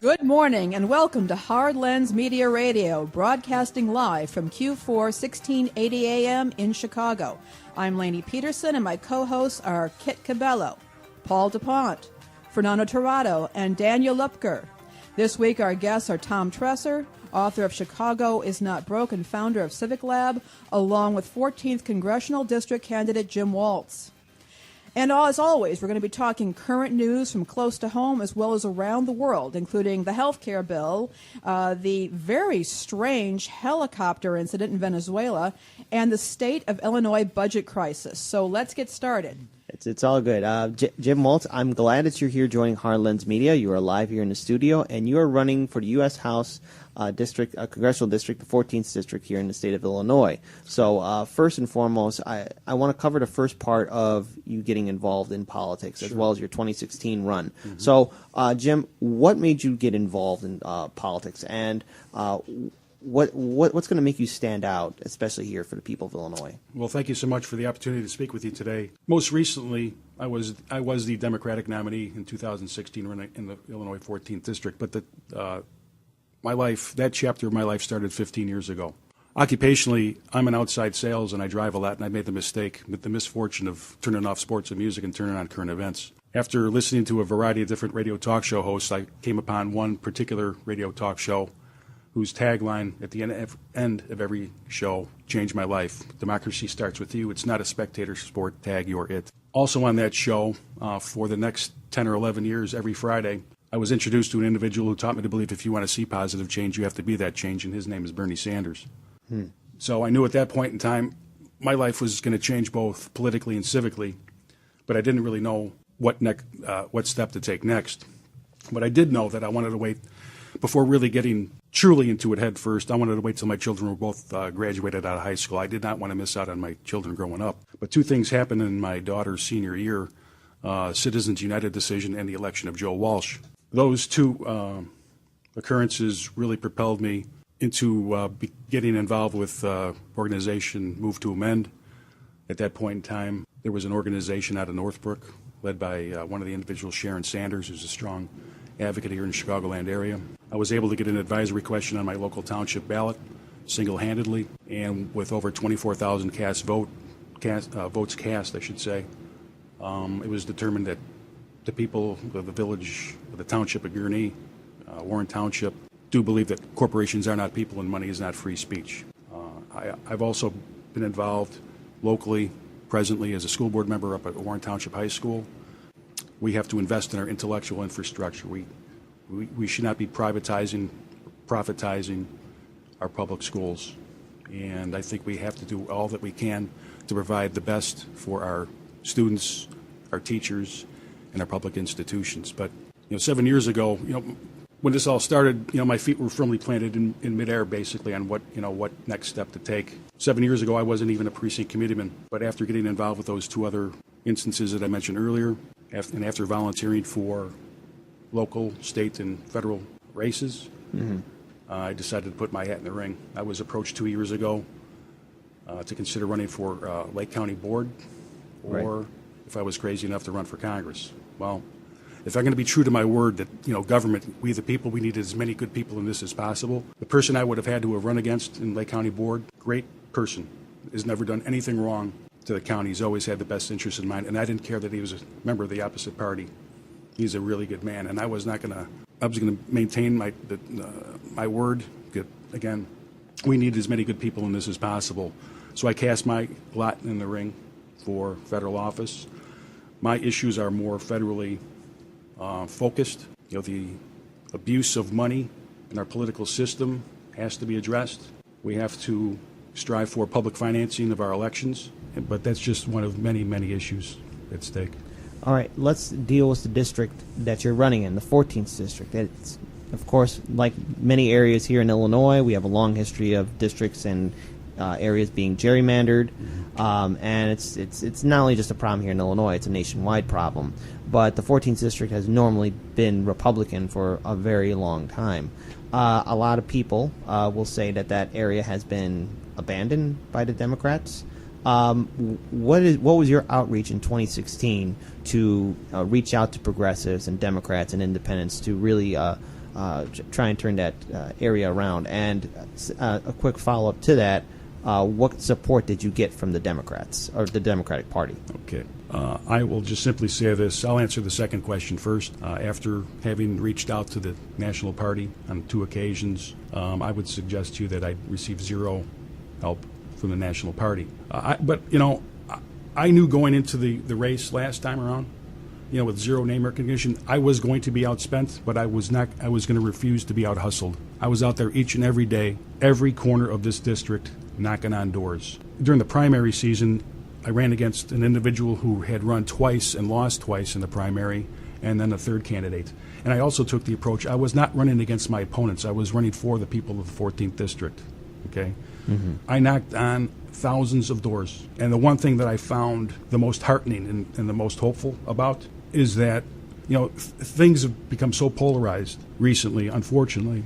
Good morning and welcome to Hard Lens Media Radio, broadcasting live from Q4 1680 AM in Chicago. I'm Lainey Peterson and my co-hosts are Kit Cabello, Paul DuPont, Fernando Tirado, and Daniel Lupker. This week our guests are Tom Tresser, author of Chicago is Not Broke and founder of Civic Lab, along with 14th Congressional District candidate Jim Walz. And as always, we're going to be talking current news from close to home as well as around the world, including the health care bill, the very strange helicopter incident in Venezuela, and the state of Illinois budget crisis. So let's get started. It's all good. Jim Walz, I'm glad that you're here joining Hard Lens Media. You are live here in the studio, and you are running for the U.S. House District, Congressional District, the 14th District here in the state of Illinois. So first and foremost, I want to cover the first part of you getting involved in politics, as well as your 2016 run. Mm-hmm. So, Jim, what made you get involved in politics, and what's going to make you stand out, especially here for the people of Illinois? Well, thank you so much for the opportunity to speak with you today. Most recently, I was the Democratic nominee in 2016 running in the Illinois 14th District, but that chapter of my life started 15 years ago. Occupationally, I'm in outside sales and I drive a lot, and I made the misfortune of turning off sports and music and turning on current events. After listening to a variety of different radio talk show hosts, I came upon one particular radio talk show whose tagline at the end of every show changed my life. Democracy starts with you. It's not a spectator sport. Tag, you're it. Also on that show, for the next 10 or 11 years, every Friday, I was introduced to an individual who taught me to believe if you want to see positive change, you have to be that change, and his name is Bernie Sanders. So I knew at that point in time my life was going to change both politically and civically, but I didn't really know what step to take next. But I did know that I wanted to wait before really getting truly into it head first. I wanted to wait till my children were both graduated out of high school. I did not want to miss out on my children growing up. But two things happened in my daughter's senior year, Citizens United decision and the election of Joe Walsh. Those two occurrences really propelled me into getting involved with organization Move to Amend. At that point in time, there was an organization out of Northbrook led by one of the individuals, Sharon Sanders, who's a strong advocate here in the Chicagoland area. I was able to get an advisory question on my local township ballot single-handedly, and with over 24,000 votes cast, I should say, it was determined that the people of the village, of the township of Gurnee, Warren Township, do believe that corporations are not people and money is not free speech. I've also been involved locally, presently, as a school board member up at Warren Township High School. We have to invest in our intellectual infrastructure. We should not be profitizing our public schools. And I think we have to do all that we can to provide the best for our students, our teachers, and our public institutions. But 7 years ago, when this all started, my feet were firmly planted in midair, basically, on what next step to take. 7 years ago, I wasn't even a precinct committeeman, but after getting involved with those two other instances that I mentioned earlier, and after volunteering for local, state, and federal races, I decided to put my hat in the ring. I was approached 2 years ago to consider running for Lake County Board, or if I was crazy enough to run for Congress. Well, if I'm going to be true to my word that, government, we the people, we need as many good people in this as possible. The person I would have had to have run against in Lake County Board, great person, has never done anything wrong to the county. He's always had the best interest in mind, and I didn't care that he was a member of the opposite party. He's a really good man, and I was going to maintain my word. Again, we need as many good people in this as possible. So I cast my lot in the ring for federal office. My issues are more federally focused. The abuse of money in our political system has to be addressed. We have to strive for public financing of our elections, but that's just one of many, many issues at stake. All right, let's deal with the district that you're running in, the 14th District. It's, of course, like many areas here in Illinois, we have a long history of districts and areas being gerrymandered, and it's not only just a problem here in Illinois, it's a nationwide problem. But the 14th District has normally been Republican for a very long time. A lot of people will say that area has been abandoned by the Democrats. What was your outreach in 2016 to reach out to progressives and Democrats and independents to really try and turn that area around. And a quick follow-up to that, what support did you get from the Democrats or the Democratic Party? Okay. I will just simply say this. I'll answer the second question first. After having reached out to the National Party on 2 occasions, I would suggest to you that I received zero help from the National Party. But I knew going into the race last time around, with zero name recognition, I was going to be outspent, but I was not. I was going to refuse to be out hustled. I was out there each and every day, every corner of this district, knocking on doors. During the primary season, I ran against an individual who had run twice and lost twice in the primary, and then a third candidate. And I also took the approach, I was not running against my opponents. I was running for the people of the 14th District. Okay? Mm-hmm. I knocked on thousands of doors. And the one thing that I found the most heartening and the most hopeful about is that, things have become so polarized recently, unfortunately,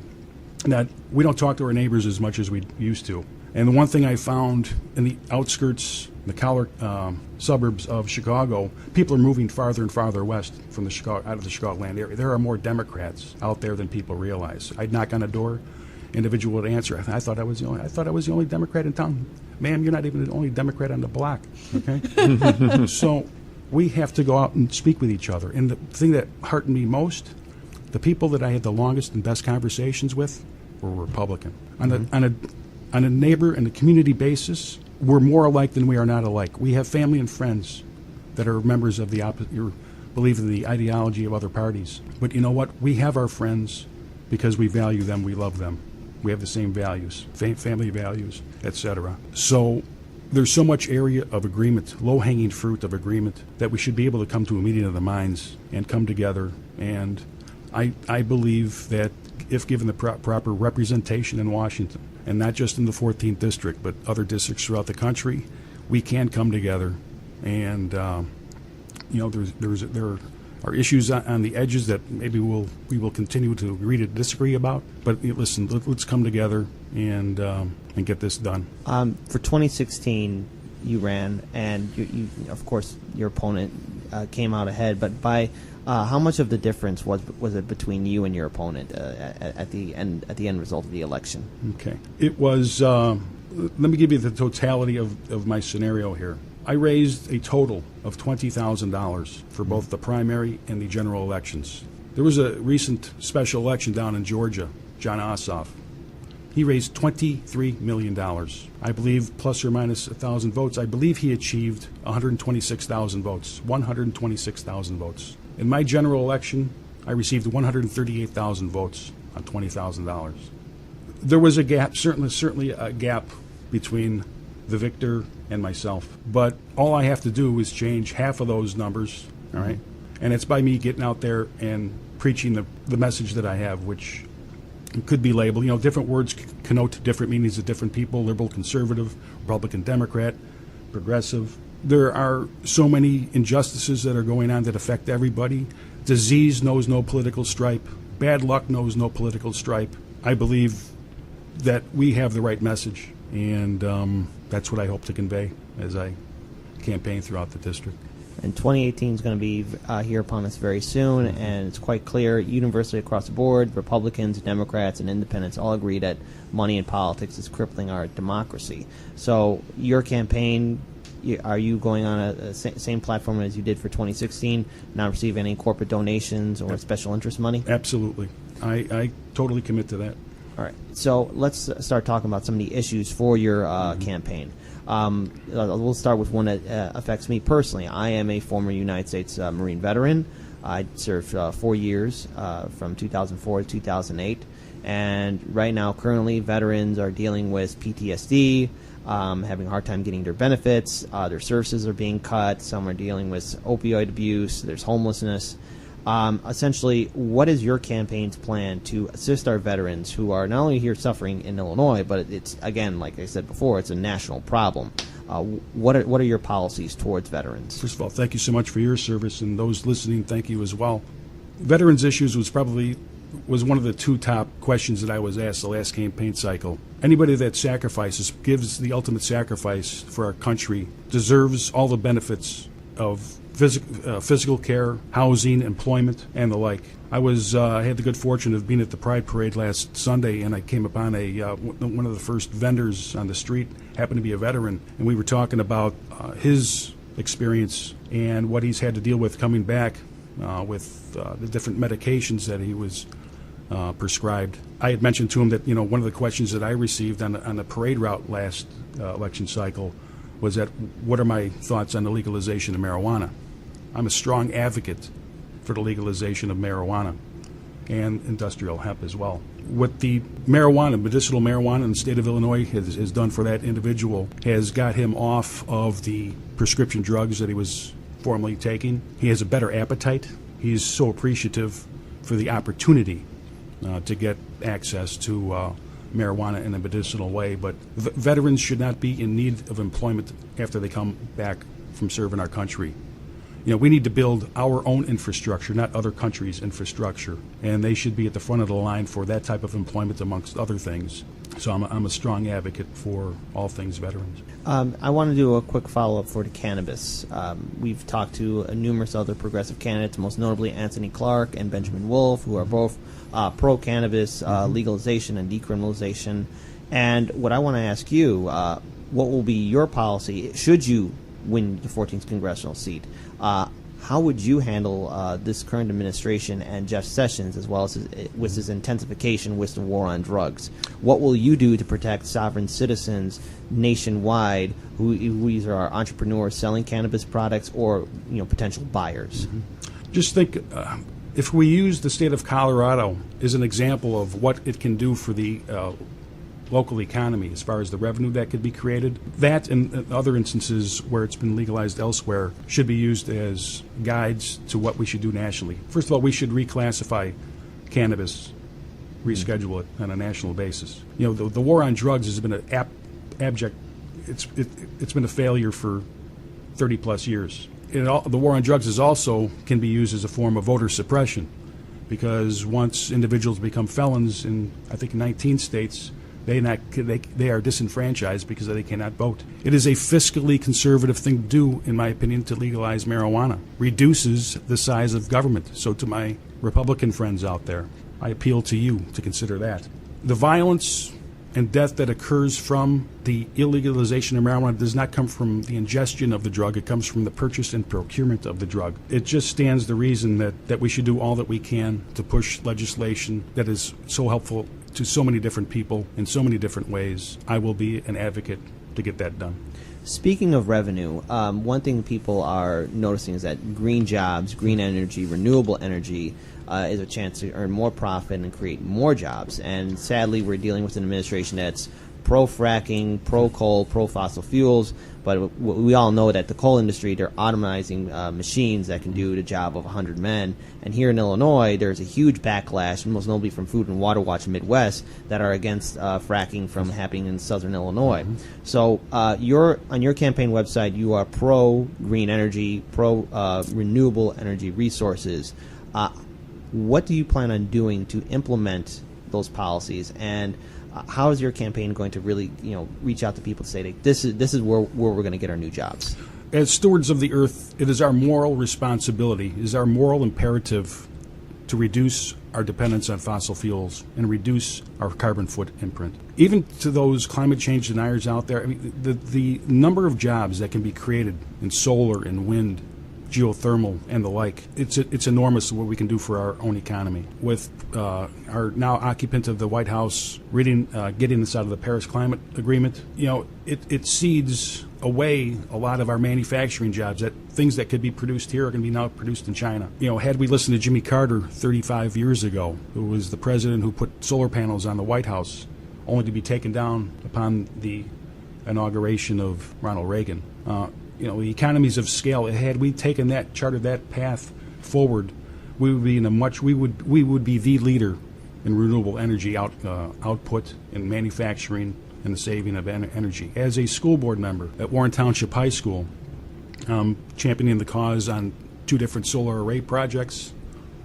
that we don't talk to our neighbors as much as we used to. And the one thing I found in the outskirts, the collar suburbs of Chicago, people are moving farther and farther west from out of the Chicagoland area. There are more Democrats out there than people realize. I'd knock on a door, individual would answer. I thought I was the only Democrat in town. Ma'am, you're not even the only Democrat on the block. Okay, so we have to go out and speak with each other. And the thing that heartened me most, the people that I had the longest and best conversations with were Republican. On a neighbor and a community basis, we're more alike than we are not alike. We have family and friends that are members of the opposite, believe in the ideology of other parties. But you know what? We have our friends because we value them, we love them. We have the same values, family values, etc. So there's so much area of agreement, low-hanging fruit of agreement, that we should be able to come to a meeting of the minds and come together. And I believe that if given the proper representation in Washington, and not just in the 14th District, but other districts throughout the country, we can come together. And, there are issues on the edges that maybe we will continue to agree to disagree about. But listen, let's come together and get this done. For 2016, you ran, and you of course, your opponent came out ahead. But by how much of the difference was it between you and your opponent at the end result of the election? Okay, it was. Let me give you the totality of my scenario here. I raised a total of $20,000 for both the primary and the general elections. There was a recent special election down in Georgia, John Ossoff. He raised $23 million. I believe plus or minus 1,000 votes. I believe he achieved 126,000 votes, 126,000 votes. In my general election, I received 138,000 votes on $20,000. There was a gap, certainly a gap between the victor and myself. But all I have to do is change half of those numbers, all right? And it's by me getting out there and preaching the message that I have, which could be labeled, different words connote different meanings to different people: liberal, conservative, Republican, Democrat, progressive. There are so many injustices that are going on that affect everybody. Disease knows no political stripe. Bad luck knows no political stripe. I believe that we have the right message, and that's what I hope to convey as I campaign throughout the district. And 2018 is going to be here upon us very soon, and it's quite clear, universally across the board, Republicans, Democrats, and independents all agree that money in politics is crippling our democracy. So your campaign, are you going on a same platform as you did for 2016, not receive any corporate donations or special interest money? Absolutely. I totally commit to that. All right. So let's start talking about some of the issues for your campaign. We'll start with one that affects me personally. I am a former United States Marine veteran. I served 4 years from 2004 to 2008. And right now, currently, veterans are dealing with PTSD, having a hard time getting their benefits. Their services are being cut. Some are dealing with opioid abuse. There's homelessness. Essentially, what is your campaign's plan to assist our veterans who are not only here suffering in Illinois, but it's, again, like I said before, it's a national problem? What are your policies towards veterans? First of all, thank you so much for your service, and those listening, thank you as well. Veterans issues was one of the 2 top questions that I was asked the last campaign cycle. Anybody that sacrifices, gives the ultimate sacrifice for our country, deserves all the benefits of physical care, housing, employment, and the like. I had the good fortune of being at the Pride Parade last Sunday, and I came upon one of the first vendors on the street, happened to be a veteran, and we were talking about his experience and what he's had to deal with coming back with the different medications that he was prescribed. I had mentioned to him that one of the questions that I received on the parade route last election cycle was that what are my thoughts on the legalization of marijuana? I'm a strong advocate for the legalization of marijuana and industrial hemp as well. What the medicinal marijuana in the state of Illinois has done for that individual has got him off of the prescription drugs that he was formerly taking. He has a better appetite. He's so appreciative for the opportunity to get access to marijuana in a medicinal way. But veterans should not be in need of employment after they come back from serving our country. We need to build our own infrastructure, not other countries' infrastructure, and they should be at the front of the line for that type of employment, amongst other things. So I'm a strong advocate for all things veterans. I want to do a quick follow-up for the cannabis. We've talked to numerous other progressive candidates, most notably Anthony Clark and Benjamin Wolf, who are both pro-cannabis legalization and decriminalization. And what I want to ask you, what will be your policy should you win the 14th congressional seat? How would you handle this current administration and Jeff Sessions, as well as with his intensification with the war on drugs? What will you do to protect sovereign citizens nationwide who either are entrepreneurs selling cannabis products or potential buyers? Mm-hmm. Just think, if we use the state of Colorado as an example of what it can do for the local economy as far as the revenue that could be created, that and other instances where it's been legalized elsewhere should be used as guides to what we should do nationally. First of all, we should reclassify cannabis, reschedule it on a national basis. The war on drugs has been an abject, it's been a failure for 30 plus years. The war on drugs can be used as a form of voter suppression, because once individuals become felons in, I think, 19 states, they are disenfranchised because they cannot vote. It is a fiscally conservative thing to do, in my opinion, to legalize marijuana. Reduces the size of government. So to my Republican friends out there, I appeal to you to consider that. The violence and death that occurs from the illegalization of marijuana does not come from the ingestion of the drug. It comes from the purchase and procurement of the drug. It just stands to reason that we should do all that we can to push legislation that is so helpful to so many different people in so many different ways. I will be an advocate to get that done. Speaking of revenue, one thing people are noticing is that green jobs, green energy, renewable energy is a chance to earn more profit and create more jobs. And sadly, we're dealing with an administration that's pro-fracking, pro-coal, pro-fossil fuels. But we all know that the coal industry, they're automizing machines that can do the job of 100 men. And here in Illinois, there's a huge backlash, most notably from Food and Water Watch Midwest, that are against fracking from happening in southern Illinois. Mm-hmm. So on your campaign website, you are pro-green energy, pro-renewable energy resources. What do you plan on doing to implement those policies, and how is your campaign going to really, reach out to people to say that this is where we're going to get our new jobs? As stewards of the earth, it is our moral responsibility, it is our moral imperative to reduce our dependence on fossil fuels and reduce our carbon footprint. Even to those climate change deniers out there, the number of jobs that can be created in solar and wind, geothermal, and the like, it's enormous what we can do for our own economy. With our now occupant of the White House getting us out of the Paris Climate Agreement, it seeds away a lot of our manufacturing jobs. That things that could be produced here are going to be now produced in China. Had we listened to Jimmy Carter 35 years ago, who was the president who put solar panels on the White House, only to be taken down upon the inauguration of Ronald Reagan. The economies of scale. Had we charted that path forward, we would be we would be the leader in renewable energy output in manufacturing and the saving of energy. As a school board member at Warren Township High School, championing the cause on 2 different solar array projects,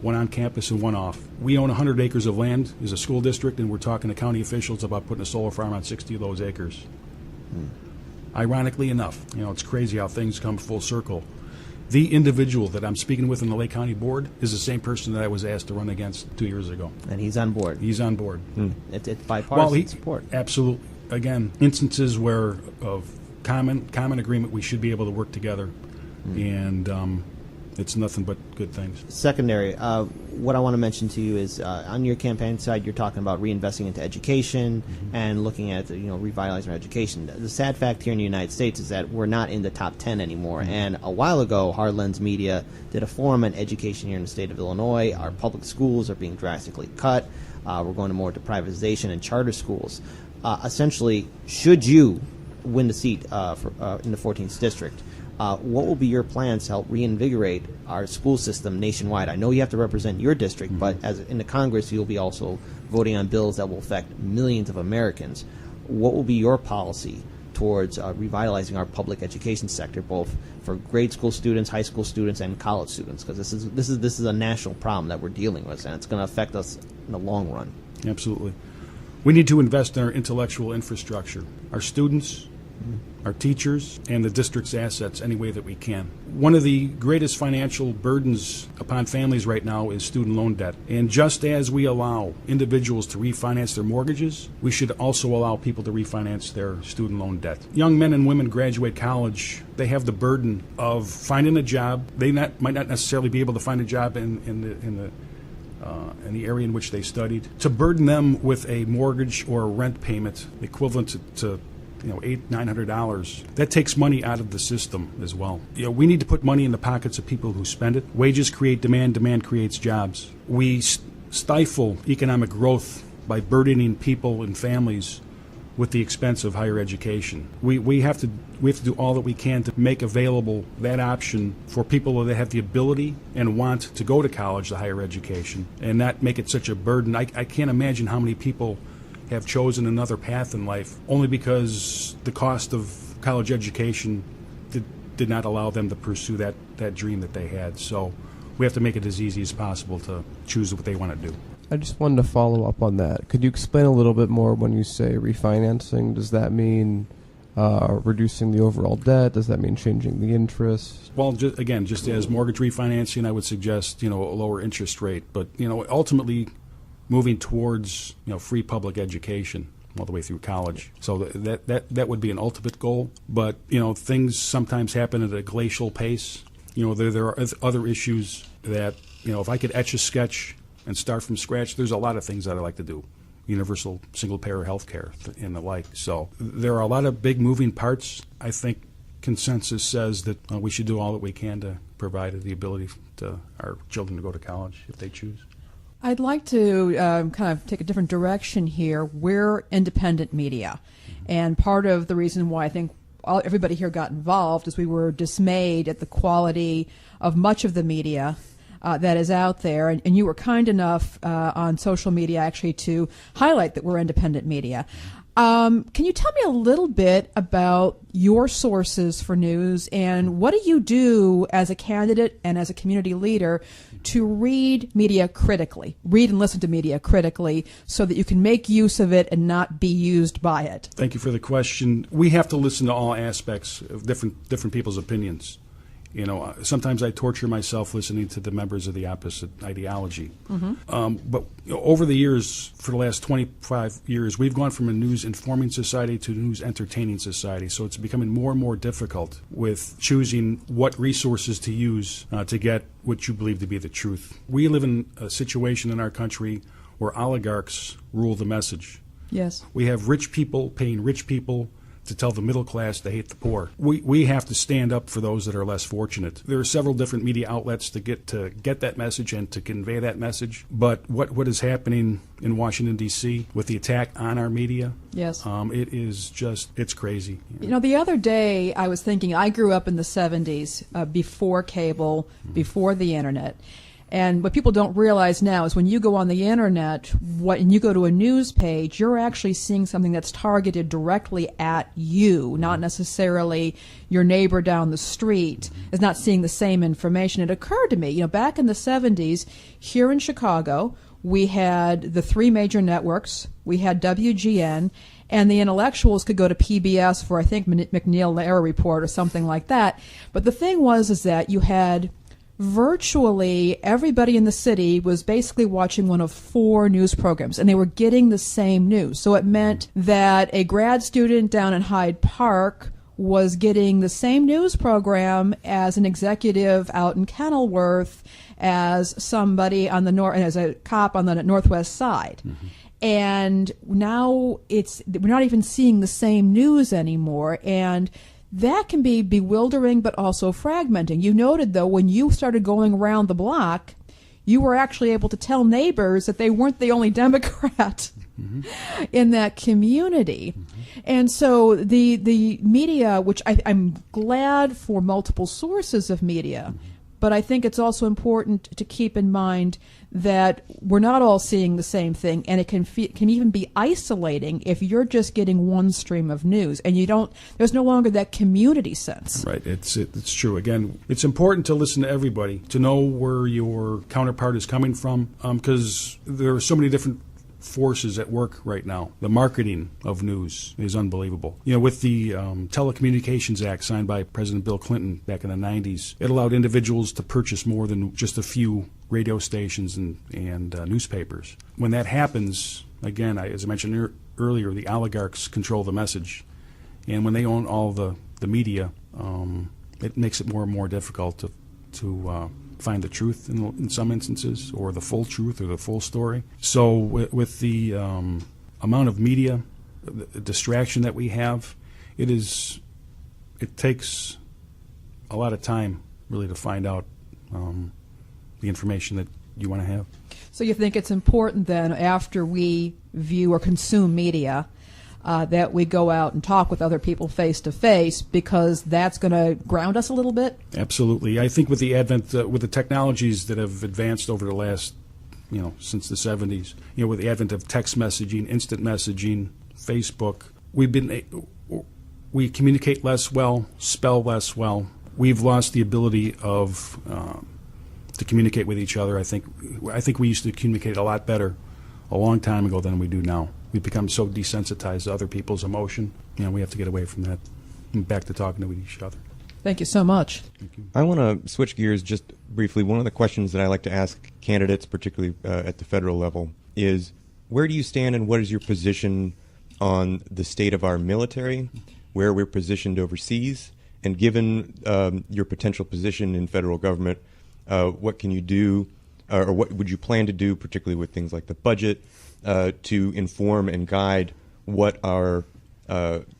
one on campus and one off. We own 100 acres of land as a school district, and we're talking to county officials about putting a solar farm on 60 of those acres. Ironically enough, it's crazy how things come full circle. the individual that I'm speaking with in the Lake County Board is the same person that I was asked to run against 2 years ago. And he's on board. He's on board. It's bipartisan support. Absolutely. Again, instances where of common agreement, we should be able to work together, and it's nothing but good things. Secondary, what I want to mention to you is on your campaign side, you're talking about reinvesting into education and looking at revitalizing our education. The sad fact here in the United States is that we're not in the top 10 anymore. And a while ago, Hard Lens Media did a forum on education here in the state of Illinois. Our public schools are being drastically cut. We're going more to privatization and charter schools. Essentially, should you win the seat in the 14th district, what will be your plans to help reinvigorate our school system nationwide? I know you have to represent your district, but as in the Congress, you'll be also voting on bills that will affect millions of Americans. What will be your policy towards revitalizing our public education sector, both for grade school students, high school students, and college students? Because this is a national problem that we're dealing with, and it's going to affect us in the long run. Absolutely. We need to invest in our intellectual infrastructure, our students, our teachers, and the district's assets any way that we can. One of the greatest financial burdens upon families right now is student loan debt. And just as we allow individuals to refinance their mortgages, we should also allow people to refinance their student loan debt. Young men and women graduate college, they have the burden of finding a job. They might not necessarily be able to find a job in the area in which they studied. To burden them with a mortgage or a rent payment equivalent to $800-900, that takes money out of the system as well. We need to put money in the pockets of people who spend it. Wages create demand, demand creates jobs. We stifle economic growth by burdening people and families with the expense of higher education. We have to do all that we can to make available that option for people that have the ability and want to go to college, to higher education, and not make it such a burden. I can't imagine how many people have chosen another path in life only because the cost of college education did not allow them to pursue that dream that they had. So we have to make it as easy as possible to choose what they want to do. I just wanted to follow up on that. Could you explain a little bit more when you say refinancing? Does that mean reducing the overall debt? Does that mean changing the interest? Well, just as mortgage refinancing, I would suggest a lower interest rate, but ultimately moving towards free public education all the way through college. So that would be an ultimate goal. But things sometimes happen at a glacial pace. There are other issues that if I could etch a sketch and start from scratch, there's a lot of things that I like to do. Universal single-payer health care and the like. So there are a lot of big moving parts. I think consensus says that we should do all that we can to provide the ability to our children to go to college if they choose. I'd like to kind of take a different direction here. We're independent media, and part of the reason why I think everybody here got involved is we were dismayed at the quality of much of the media that is out there, and you were kind enough on social media actually to highlight that we're independent media. Can you tell me a little bit about your sources for news, and what do you do as a candidate and as a community leader to read media critically, read and listen to media critically, so that you can make use of it and not be used by it? Thank you for the question. We have to listen to all aspects of different people's opinions. Sometimes I torture myself listening to the members of the opposite ideology. But over the years, for the last 25 years, we've gone from a news informing society to a news entertaining society. So it's becoming more and more difficult with choosing what resources to use to get what you believe to be the truth. We live in a situation in our country where oligarchs rule the message. Yes. We have rich people paying rich people to tell the middle class to hate the poor. We have to stand up for those that are less fortunate. There are several different media outlets to get that message and to convey that message. But what is happening in Washington, D.C. with the attack on our media, yes, it is it's crazy. The other day I was thinking, I grew up in the 70s, before cable, before the internet. And what people don't realize now is when you go on the internet, and you go to a news page, you're actually seeing something that's targeted directly at you, not necessarily your neighbor down the street is not seeing the same information. It occurred to me, back in the 70s, here in Chicago, we had the three major networks. We had WGN, and the intellectuals could go to PBS for, I think, McNeil-Lehrer Report or something like that. But the thing is that you had virtually everybody in the city was basically watching one of 4 news programs, and they were getting the same news. So it meant that a grad student down in Hyde Park was getting the same news program as an executive out in Kenilworth, as somebody on the as a cop on the Northwest Side. Mm-hmm. And now we're not even seeing the same news anymore, and that can be bewildering but also fragmenting. You noted, though, when you started going around the block, you were actually able to tell neighbors that they weren't the only Democrat mm-hmm. in that community. Mm-hmm. And so the media, which I'm glad for multiple sources of media, mm-hmm. but I think it's also important to keep in mind that we're not all seeing the same thing, and it can even be isolating if you're just getting one stream of news, and there's no longer that community sense. Right, it's true. Again, it's important to listen to everybody, to know where your counterpart is coming from, because there are so many different forces at work right now. The marketing of news is unbelievable. With the Telecommunications Act signed by President Bill Clinton back in the 90s, it allowed individuals to purchase more than just a few radio stations and newspapers. When that happens, again, as I mentioned earlier, the oligarchs control the message. And when they own all the media, it makes it more and more difficult to find the truth in some instances, or the full truth or the full story. So with the amount of media, the distraction that we have, it takes a lot of time really to find out the information that you want to have. So you think it's important then, after we view or consume media, that we go out and talk with other people face to face, because that's going to ground us a little bit? Absolutely. I think with the advent, with the technologies that have advanced over the last, since the 70s, with the advent of text messaging, instant messaging, Facebook, we communicate less well, spell less well. We've lost the ability to communicate with each other. I think we used to communicate a lot better a long time ago than we do now. We've become so desensitized to other people's emotion. We have to get away from that and back to talking to each other. Thank you so much. Thank you. I want to switch gears just briefly. One of the questions that I like to ask candidates, particularly at the federal level, is where do you stand and what is your position on the state of our military, where we're positioned overseas, and given your potential position in federal government, what can you do, or what would you plan to do, particularly with things like the budget, to inform and guide what our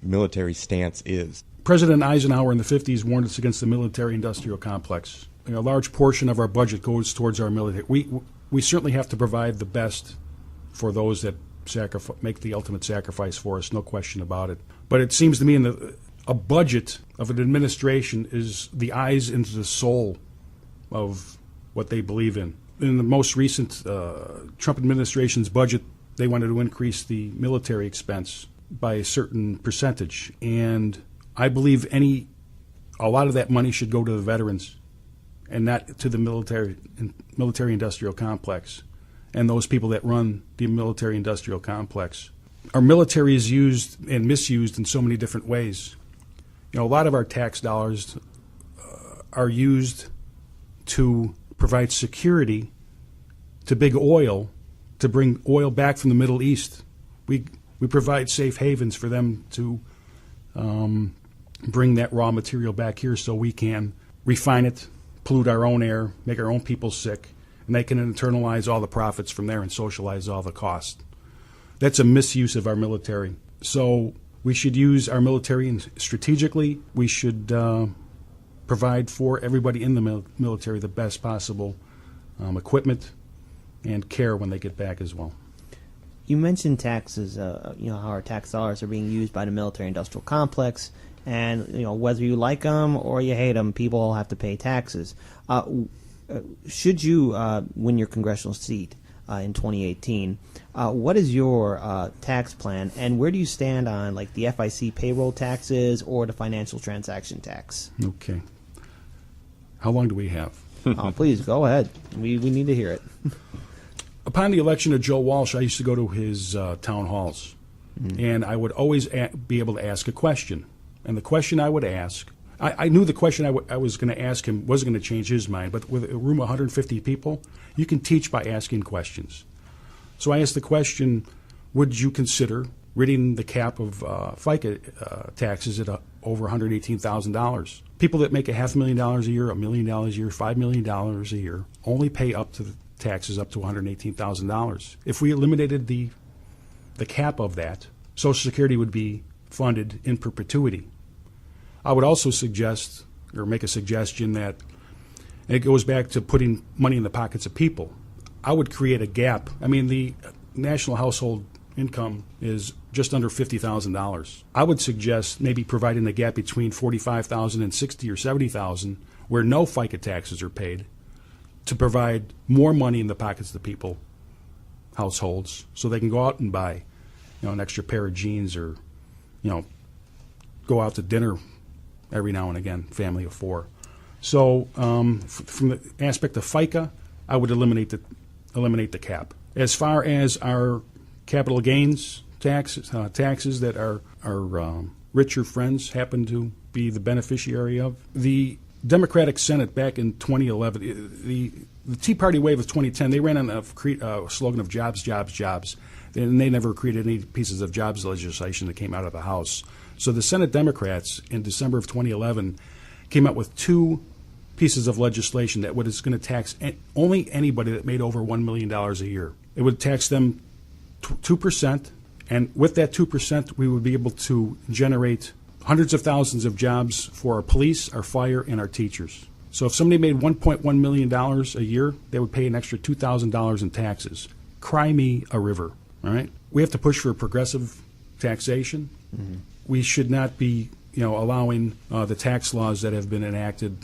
military stance is? President Eisenhower in the 50s warned us against the military-industrial complex. A large portion of our budget goes towards our military. We certainly have to provide the best for those that make the ultimate sacrifice for us, no question about it. But it seems to me a budget of an administration is the eyes into the soul of what they believe in. In the most recent Trump administration's budget, they wanted to increase the military expense by a certain percentage. And I believe a lot of that money should go to the veterans and not to the military-industrial complex and those people that run the military-industrial complex. Our military is used and misused in so many different ways. A lot of our tax dollars are used to provide security to big oil, to bring oil back from the Middle East. We provide safe havens for them to bring that raw material back here so we can refine it, pollute our own air, make our own people sick, and they can internalize all the profits from there and socialize all the cost. That's a misuse of our military. So we should use our military strategically. We should provide for everybody in the military the best possible equipment and care when they get back as well. You mentioned taxes, how our tax dollars are being used by the military-industrial complex, and whether you like them or you hate them, people all have to pay taxes. Should you win your congressional seat in 2018, what is your tax plan, and where do you stand on the FIC payroll taxes or the financial transaction tax? Okay. How long do we have? Please, go ahead. We need to hear it. Upon the election of Joe Walsh, I used to go to his town halls. and I would always be able to ask a question. And the question I would ask, I knew the question I was going to ask him wasn't going to change his mind, but with a room of 150 people, you can teach by asking questions. So I asked the question, would you consider ridding the cap of FICA taxes at over $118,000? People that make $500,000 a year, $1 million a year, $5 million a year only pay up to the taxes up to $118,000. If we eliminated the cap of that, Social Security would be funded in perpetuity. I would also suggest, or make a suggestion that, and it goes back to putting money in the pockets of people, I would create a gap. I mean, the national household income is just under $50,000. I would suggest maybe providing a gap between $45,000 and $60,000 or $70,000 where no FICA taxes are paid, to provide more money in the pockets of the people, households, so they can go out and buy, an extra pair of jeans, or, go out to dinner every now and again, family of four. So from the aspect of FICA, I would eliminate the cap. As far as our capital gains taxes that our richer friends happen to be the beneficiary of, the Democratic Senate back in 2011, the Tea Party wave of 2010, they ran on a slogan of jobs, jobs, jobs, and they never created any pieces of jobs legislation that came out of the House. So the Senate Democrats in December of 2011 came out with 2 pieces of legislation that is going to tax only anybody that made over $1 million a year. It would tax them 2%, and with that 2%, we would be able to generate hundreds of thousands of jobs for our police, our fire, and our teachers. So if somebody made $1.1 million a year, they would pay an extra $2,000 in taxes. Cry me a river, all right? We have to push for progressive taxation. Mm-hmm. We should not be, allowing the tax laws that have been enacted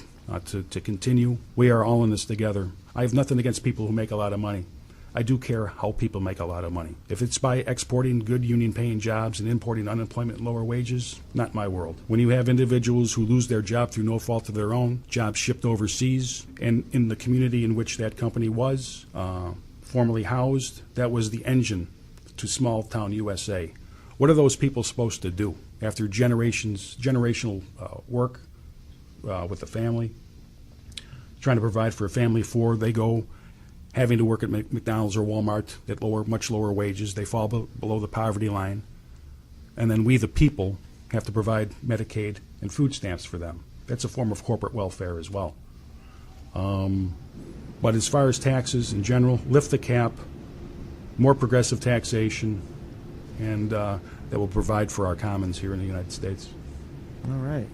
to continue. We are all in this together. I have nothing against people who make a lot of money. I do care how people make a lot of money. If it's by exporting good union-paying jobs and importing unemployment and lower wages, not my world. When you have individuals who lose their job through no fault of their own, jobs shipped overseas, and in the community in which that company was formerly housed, that was the engine to small-town USA. What are those people supposed to do after generational work with the family, trying to provide for a family of 4? They go having to work at McDonald's or Walmart at much lower wages. They fall below the poverty line. And then we, the people, have to provide Medicaid and food stamps for them. That's a form of corporate welfare as well. But as far as taxes in general, lift the cap, more progressive taxation, and that will provide for our commons here in the United States. All right.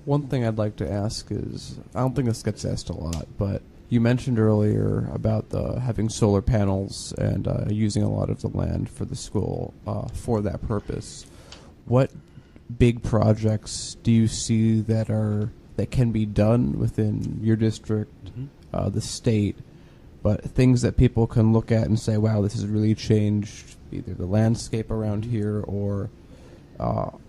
One thing I'd like to ask is, I don't think this gets asked a lot, but you mentioned earlier about having solar panels and using a lot of the land for the school for that purpose. What big projects do you see that can be done within your district, the state, but things that people can look at and say, wow, this has really changed either the landscape around here or our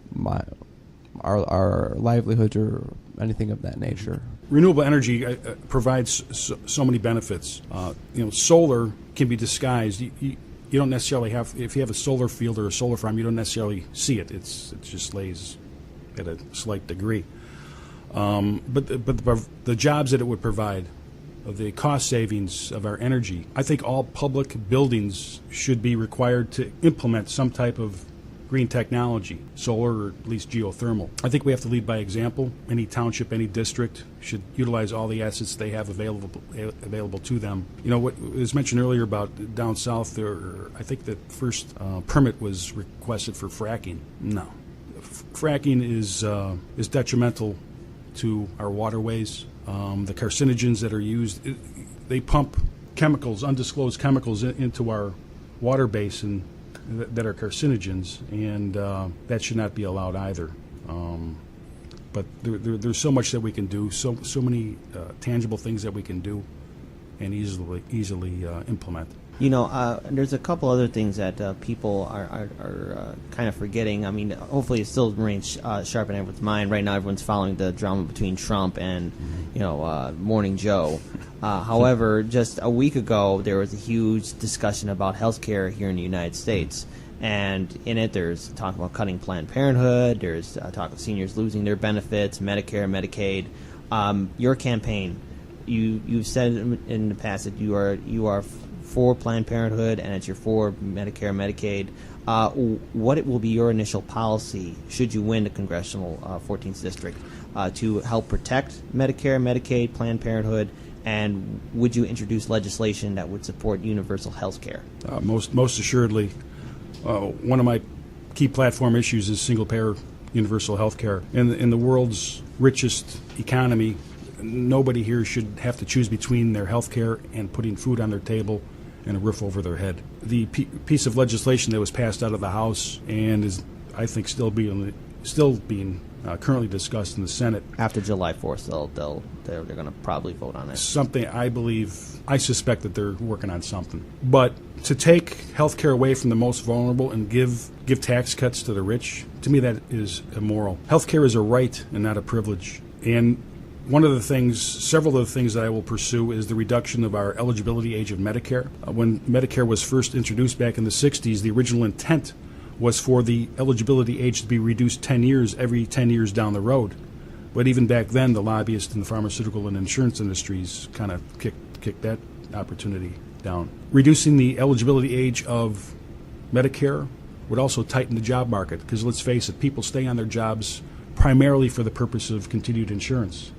livelihoods or anything of that nature? Renewable energy provides so many benefits. Solar can be disguised. You don't necessarily have, if you have a solar field or a solar farm, you don't necessarily see it. It just lays at a slight degree. But the jobs that it would provide, the cost savings of our energy, I think all public buildings should be required to implement some type of green technology, solar or at least geothermal. I think we have to lead by example. Any township, any district should utilize all the assets they have available to them. What was mentioned earlier about down south, I think the first permit was requested for fracking. No. Fracking is detrimental to our waterways. The carcinogens that are used, they pump chemicals, undisclosed chemicals into our water basin that are carcinogens, and that should not be allowed either. But there's so much that we can do, so many tangible things that we can do and easily implement. There's a couple other things that people are kind of forgetting. I mean, hopefully it still remains sharp in everyone's mind. Right now everyone's following the drama between Trump and, Morning Joe. However, just a week ago there was a huge discussion about health care here in the United States. And in it, there's talk about cutting Planned Parenthood. There's talk of seniors losing their benefits, Medicare, Medicaid. Your campaign, you've said in the past that you are for Planned Parenthood and that you're for Medicare, Medicaid. What will be your initial policy should you win the congressional 14th district to help protect Medicare, Medicaid, Planned Parenthood, and would you introduce legislation that would support universal health care? Most assuredly. One of my key platform issues is single-payer universal health care. In the world's richest economy, nobody here should have to choose between their health care and putting food on their table and a roof over their head. The piece of legislation that was passed out of the House and is, I think, still being currently discussed in the Senate. After July 4th, they're going to probably vote on it. Something I suspect that they're working on something. But to take health care away from the most vulnerable and give tax cuts to the rich, to me that is immoral. Health care is a right and not a privilege. And several of the things that I will pursue is the reduction of our eligibility age of Medicare. When Medicare was first introduced back in the 60s, the original intent was for the eligibility age to be reduced 10 years every 10 years down the road. But even back then, the lobbyists in the pharmaceutical and insurance industries kind of kicked that opportunity down. Reducing the eligibility age of Medicare would also tighten the job market, because let's face it, people stay on their jobs primarily for the purpose of continued insurance.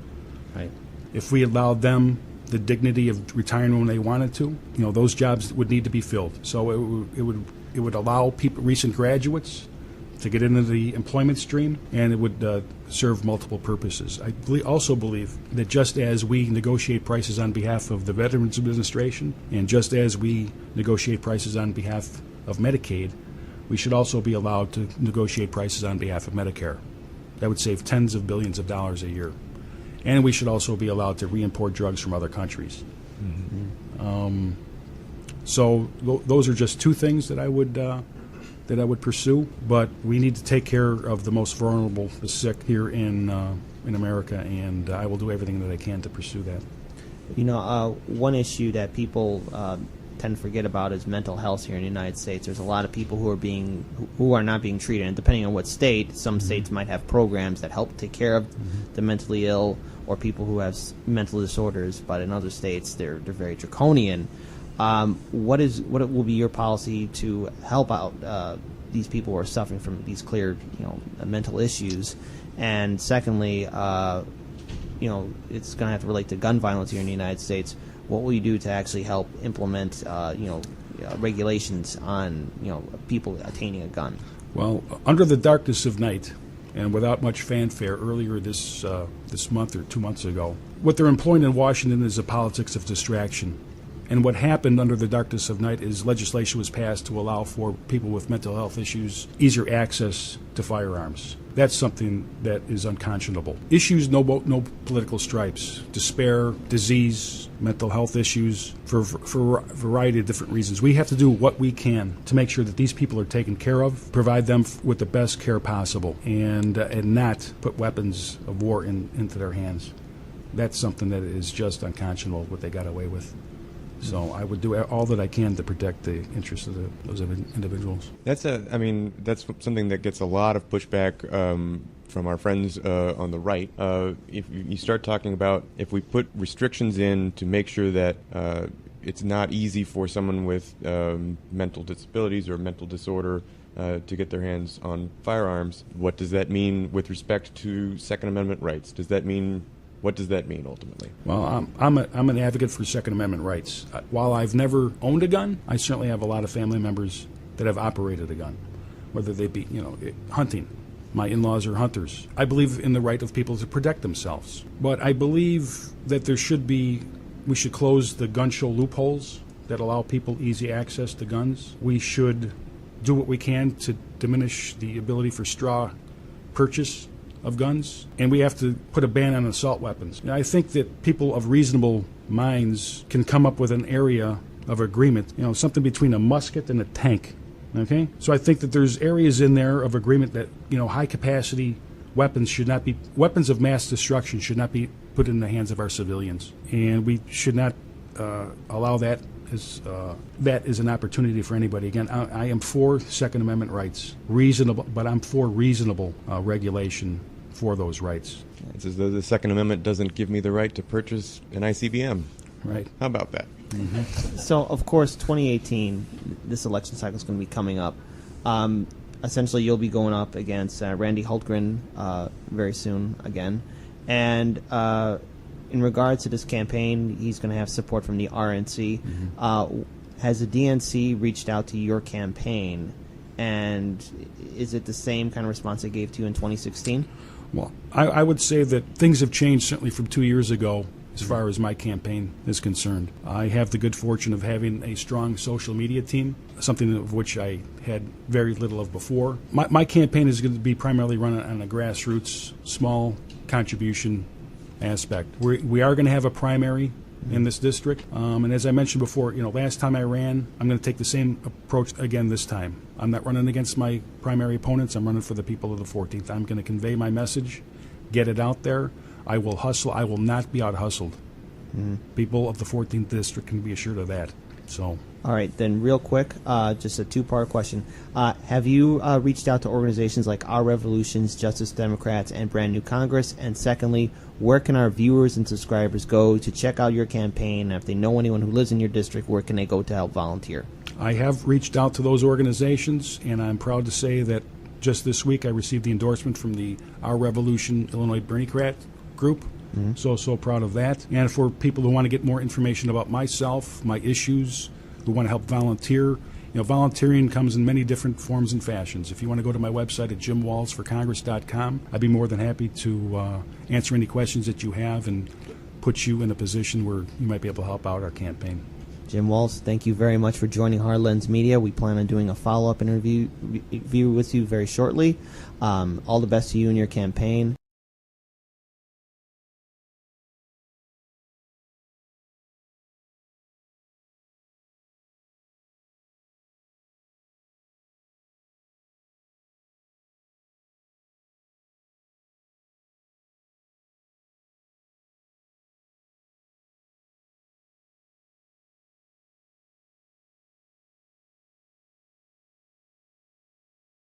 Right. If we allowed them the dignity of retiring when they wanted to, those jobs would need to be filled. So it would allow recent graduates to get into the employment stream, and it would serve multiple purposes. I also believe that just as we negotiate prices on behalf of the Veterans Administration, and just as we negotiate prices on behalf of Medicaid, we should also be allowed to negotiate prices on behalf of Medicare. That would save tens of billions of dollars a year. And we should also be allowed to re-import drugs from other countries. Mm-hmm. So those are just two things that I would pursue. But we need to take care of the most vulnerable, the sick here in America, and I will do everything that I can to pursue that. One issue that people tend to forget about is mental health here in the United States. There's a lot of people who are not being treated, and depending on what state, some states might have programs that help take care of the mentally ill or people who have mental disorders, but in other states they're very draconian. What will be your policy to help out these people who are suffering from these clear mental issues? And secondly, it's going to have to relate to gun violence here in the United States. What will you do to actually help implement regulations on people attaining a gun? Well, under the darkness of night, and without much fanfare, earlier this month or 2 months ago, what they're employing in Washington is a politics of distraction. And what happened under the darkness of night is legislation was passed to allow for people with mental health issues easier access to firearms. That's something that is unconscionable. Issues no political stripes, despair, disease, mental health issues, for a variety of different reasons. We have to do what we can to make sure that these people are taken care of, provide them with the best care possible, and not put weapons of war into their hands. That's something that is just unconscionable, what they got away with. So I would do all that I can to protect the interests of those individuals. That's something that gets a lot of pushback from our friends on the right. If you start talking about if we put restrictions in to make sure that it's not easy for someone with mental disabilities or mental disorder to get their hands on firearms, what does that mean with respect to Second Amendment rights? What does that mean ultimately? Well, I'm an advocate for Second Amendment rights. While I've never owned a gun, I certainly have a lot of family members that have operated a gun, whether they be hunting. My in-laws are hunters. I believe in the right of people to protect themselves, but I believe that we should close the gun show loopholes that allow people easy access to guns. We should do what we can to diminish the ability for straw purchase of guns, and we have to put a ban on assault weapons. I think that people of reasonable minds can come up with an area of agreement, something between a musket and a tank. Okay? So I think that there's areas in there of agreement that, high capacity weapons of mass destruction should not be put in the hands of our civilians. And we should not allow that that is an opportunity for anybody. Again, I am for Second Amendment rights, reasonable, but I'm for reasonable regulation for those rights. It's as though the Second Amendment doesn't give me the right to purchase an ICBM. Right. How about that? Mm-hmm. So, of course, 2018, this election cycle is going to be coming up. Essentially, you'll be going up against Randy Hultgren very soon again. And in regards to this campaign, he's going to have support from the RNC. Mm-hmm. Has the DNC reached out to your campaign? And is it the same kind of response they gave to you in 2016? Well, I would say that things have changed certainly from 2 years ago as far as my campaign is concerned. I have the good fortune of having a strong social media team, something of which I had very little of before. My campaign is going to be primarily run on a grassroots, small contribution aspect. We are going to have a primary in this district, and as I mentioned before, last time I ran, I'm going to take the same approach again this time. I'm not running against my primary opponents. I'm running for the people of the 14th. I'm going to convey my message, get it out there. I will hustle. I will not be out-hustled. Mm-hmm. People of the 14th District can be assured of that. So, all right, then real quick, just a two-part question. Have you reached out to organizations like Our Revolutions, Justice Democrats, and Brand New Congress? And secondly, where can our viewers and subscribers go to check out your campaign? And if they know anyone who lives in your district, where can they go to help volunteer? I have reached out to those organizations, and I'm proud to say that just this week I received the endorsement from the Our Revolution Illinois Bernie-Crat group. Mm-hmm. So proud of that. And for people who want to get more information about myself, my issues, who want to help volunteer, volunteering comes in many different forms and fashions. If you want to go to my website at jimwalzforcongress.com, I'd be more than happy to answer any questions that you have and put you in a position where you might be able to help out our campaign. Jim Walz, thank you very much for joining Hard Lens Media. We plan on doing a follow-up interview with you very shortly. All the best to you and your campaign.